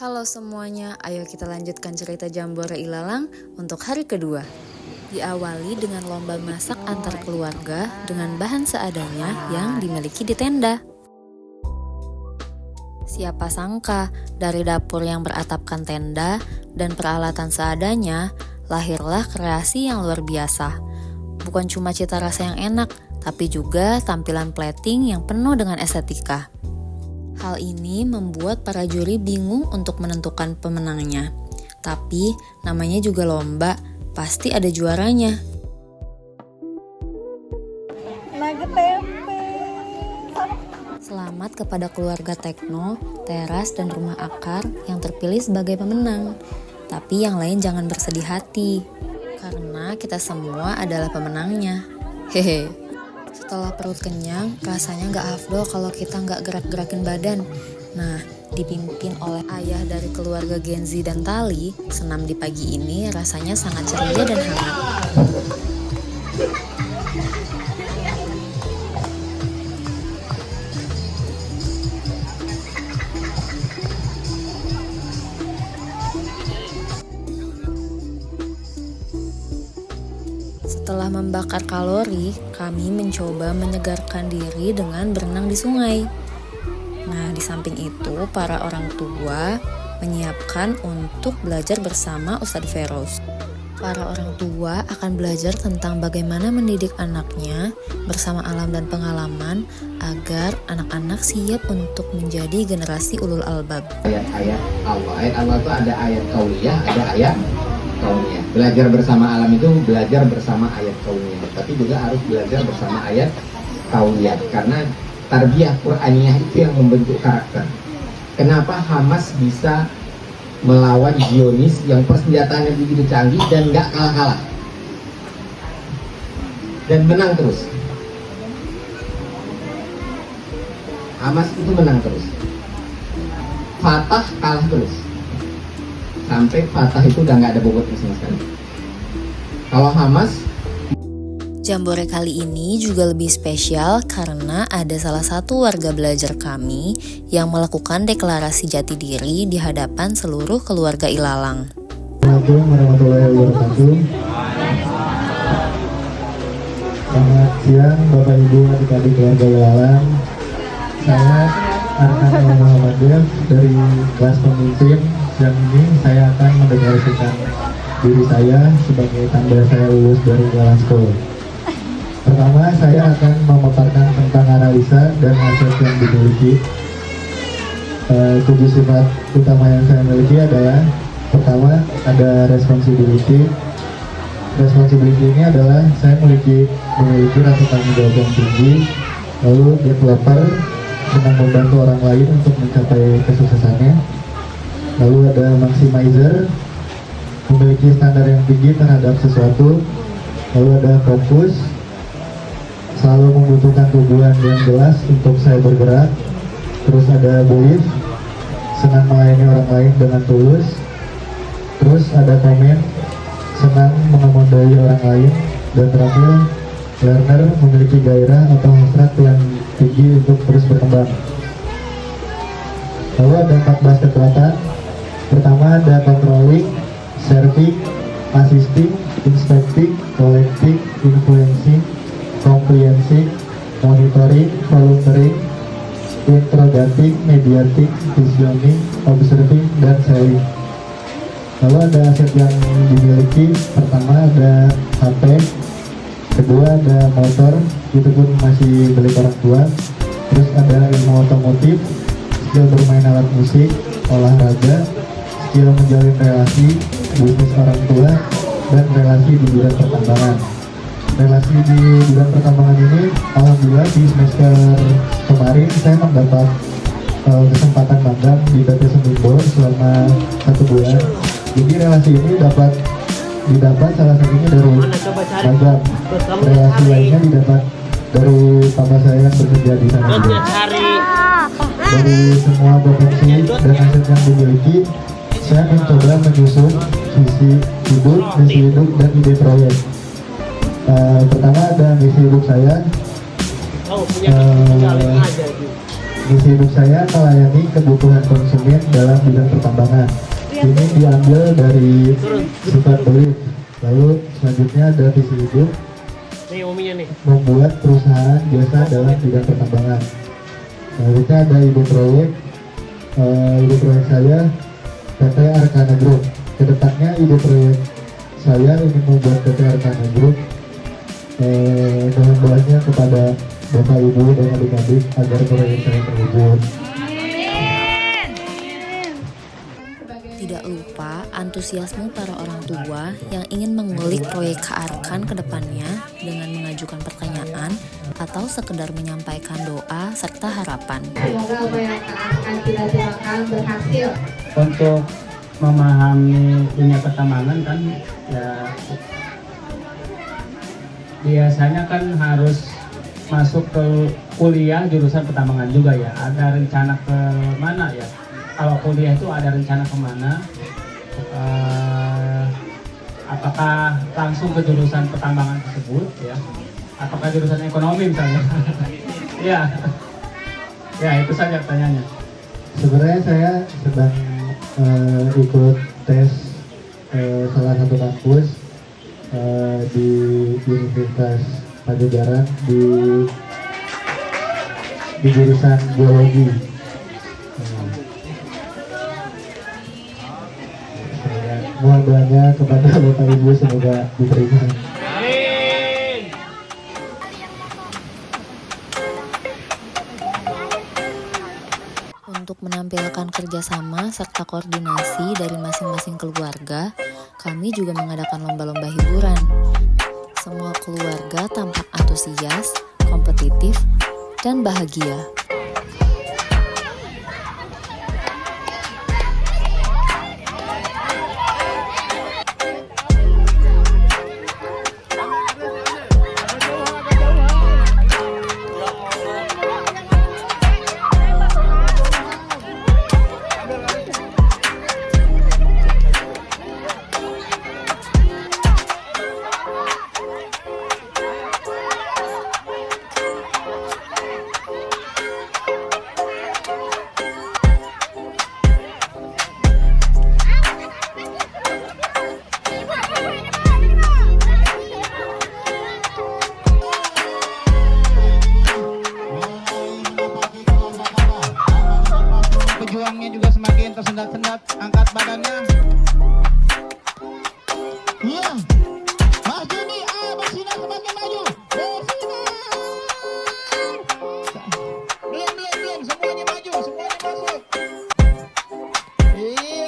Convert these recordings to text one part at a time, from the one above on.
Halo semuanya, ayo kita lanjutkan cerita Jambore Ilalang untuk hari kedua. Diawali dengan lomba masak antar keluarga dengan bahan seadanya yang dimiliki di tenda. Siapa sangka dari dapur yang beratapkan tenda dan peralatan seadanya, lahirlah kreasi yang luar biasa. Bukan cuma cita rasa yang enak, tapi juga tampilan plating yang penuh dengan estetika. Hal ini membuat para juri bingung untuk menentukan pemenangnya. Tapi namanya juga lomba, pasti ada juaranya. Nugget tempe. Selamat kepada keluarga Tekno, Teras, dan Rumah Akar yang terpilih sebagai pemenang. Tapi yang lain jangan bersedih hati, karena kita semua adalah pemenangnya. Hehe. Setelah perut kenyang, rasanya gak afdol kalau kita gak gerak-gerakin badan. Nah, dipimpin oleh ayah dari keluarga Genzi dan Tali, senam di pagi ini rasanya sangat ceria dan hangat. Setelah membakar kalori, kami mencoba menyegarkan diri dengan berenang di sungai. Nah, di samping itu, para orang tua menyiapkan untuk belajar bersama Ustadz Feroz. Para orang tua akan belajar tentang bagaimana mendidik anaknya bersama alam dan pengalaman agar anak-anak siap untuk menjadi generasi ulul albab. Ayat-ayat Allah. Ayat Allah itu ada ayat kauliyah, ada ayat kauniyah. Belajar bersama alam itu belajar bersama ayat kauniyah, tapi juga harus belajar bersama ayat kauliyah, karena tarbiyah Qur'aniyah itu yang membentuk karakter. Kenapa Hamas bisa melawan Zionis yang persenjataannya begitu canggih dan nggak kalah-kalah dan menang terus? Hamas itu menang terus, Fatah kalah terus. Sampai Fatah itu udah nggak ada bobotnya sama sekali. Kalau Hamas, Jambore kali ini juga lebih spesial karena ada salah satu warga belajar kami yang melakukan deklarasi jati diri di hadapan seluruh keluarga Ilalang. Assalamualaikum warahmatullahi wabarakatuh. Selamat siang Bapak Ibu adik-adik keluarga Ilalang. Saya Arkan Muhammad Dev dari kelas pemimpin. Dan ini saya akan mendeklarasikan diri saya sebagai tanda saya lulus dari Ilalang School. Pertama, saya akan memaparkan tentang analisa dan aset yang dimiliki. 7 sifat utama yang saya miliki adalah: pertama, ada responsibility. Responsibility ini adalah saya memiliki rasa tanggung jawab yang tinggi. Lalu developer, senang membantu orang lain untuk mencapai kesuksesannya. Lalu ada maximizer, memiliki standar yang tinggi terhadap sesuatu. Lalu ada fokus, selalu membutuhkan tujuan yang jelas untuk saya bergerak. Terus ada belief, senang melayani orang lain dengan tulus. Terus ada comment, senang mengakomodasi orang lain. Dan terakhir, learner, memiliki gairah atau hasrat yang tinggi untuk terus berkembang. Lalu ada 14 kekuatan. Pertama ada controlling, serving, assisting, inspecting, collecting, influencing, comprehending, monitoring, volunteering, interrogating, mediating, visioning, observing, dan selling. Lalu ada aset yang dimiliki. Pertama ada HP, kedua ada motor, itu pun masih beli orang tua. Terus ada ilmu otomotif, skill bermain alat musik, olahraga, skill menjalin relasi, bisnis orang tua, dan relasi di bidang pertambangan. Relasi di bidang pertambangan ini, alhamdulillah di semester kemarin saya mendapat kesempatan magang di PT Semimbor selama 1 bulan. Jadi relasi ini didapat salah satunya dari magang. Relasi lainnya didapat dari papa saya yang bekerja di sana. Dari semua potensi dan aset yang dimiliki, saya mencoba menyusun visi hidup, misi hidup, dan ide proyek. Pertama ada misi hidup saya, Misi hidup saya melayani kebutuhan konsumen dalam bidang pertambangan. Ini diambil dari sifat belief. Lalu selanjutnya ada visi hidup, membuat perusahaan jasa dalam bidang pertambangan. Selanjutnya ada ide proyek. Ide proyek saya PT Arkana Group. Kedepannya ide proyek saya ingin membuat PT Arkana Group. Mohon doanya kepada Bapak Ibu dan adik-adik agar proyek saya terwujud. Tidak lupa antusiasme para orang tua yang ingin mengulik proyek Arkan ke depannya dengan mengajukan pertanyaan atau sekedar menyampaikan doa serta harapan. Semoga apa yang akan kita silakan berhasil. Untuk memahami dunia pertambangan kan ya biasanya kan harus masuk ke kuliah jurusan pertambangan juga ya. Ada rencana ke mana ya? Kalau kuliah itu ada rencana kemana? Apakah langsung ke jurusan pertambangan tersebut ya? Apakah jurusan ekonomi misalnya? Ya, ya itu saja pertanyaannya. Sebenarnya saya sedang ikut tes salah satu kampus di Universitas Pajajaran di jurusan geologi. Mohon doanya kepada Bapak Ibu semoga diterima. Untuk menampilkan kerjasama serta koordinasi dari masing-masing keluarga, kami juga mengadakan lomba-lomba hiburan. Semua keluarga tampak antusias, kompetitif, dan bahagia. Pejuangnya juga semakin tersendat-sendat, angkat badannya. Iya, maju nih, bersinar semakin maju, bersinar. Belum, semuanya maju, semuanya masuk. Iya.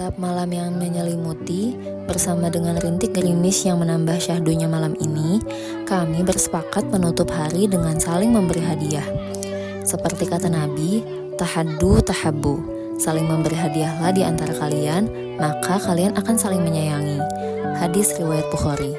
gelap malam yang menyelimuti, bersama dengan rintik gerimis yang menambah syahdunya malam ini, kami bersepakat menutup hari dengan saling memberi hadiah. Seperti kata Nabi, tahaddu tahabbu, saling memberi hadiahlah di antara kalian, maka kalian akan saling menyayangi. Hadis riwayat Bukhari.